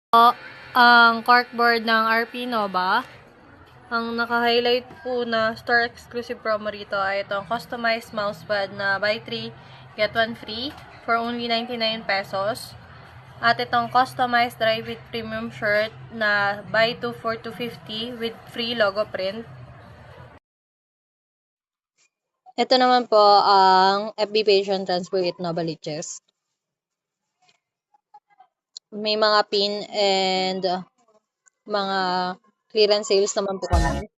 Ang corkboard ng RP Nova. Ang naka-highlight po na store exclusive promo rito ay itong customized mousepad na buy 3, get 1 free for only 99 pesos. At itong customized Dry Fit premium shirt na buy 2 for 250 with free logo print. Ito naman po ang FB page ng Transfer It Nova Liches. May mga pin and mga clearance sales naman po kami.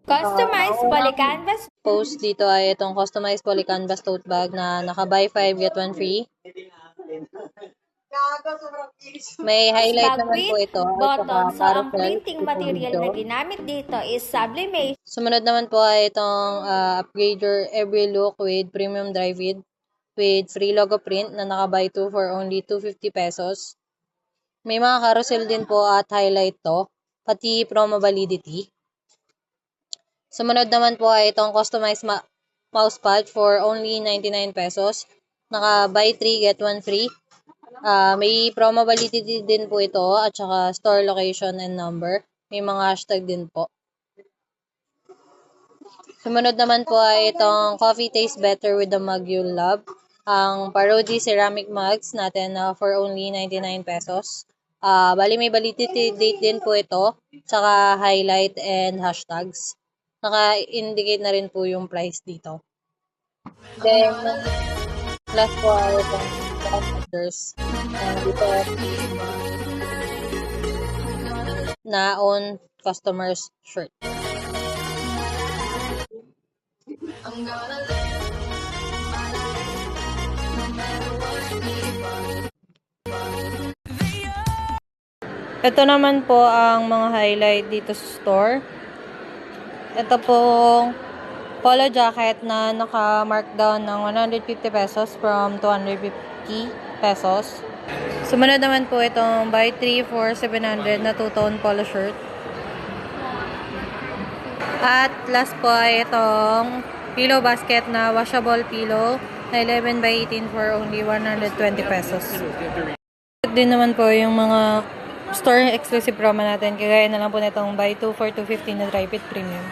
Customized polycanvas Post dito ay itong customized polycanvas tote bag na naka-buy 5 get 1 free. May highlight bag naman po with ito. button. So, ang Carousel, printing material na ginamit dito is sublimation. Sumunod naman po ay itong upgrade your every look with premium dry fit with free logo print na naka-buy 2 for only 250 pesos. May mga carousel din po at highlight to, pati promo validity. Sumunod naman po ay itong customized mousepad for only 99 pesos. Naka-buy 3 get 1 free. May promo validity din po ito at saka store location and number. May mga hashtag din po. Sumunod naman po ay itong Coffee Tastes Better with the Mug You Love. Ang Parody ceramic mugs natin for only 99 pesos. Bali may validity date din po ito, saka highlight and hashtags. Naka-indicate na rin po yung price dito. Then, last po ay itong orders. Dito, na-on customers shirt. Ito naman po ang mga highlight dito sa store. Ito pong polo jacket na naka-markdown ng 150 pesos from 250 pesos. Sumunod naman po itong buy 3 for 700 na two-tone polo shirt. At last po ay itong pillow basket na washable pillow na 11 by 18 for only 120 pesos. Din naman po yung mga store exclusive promo natin. Kagaya na lang po nitong buy 2 for 250 na Dry Fit Premium.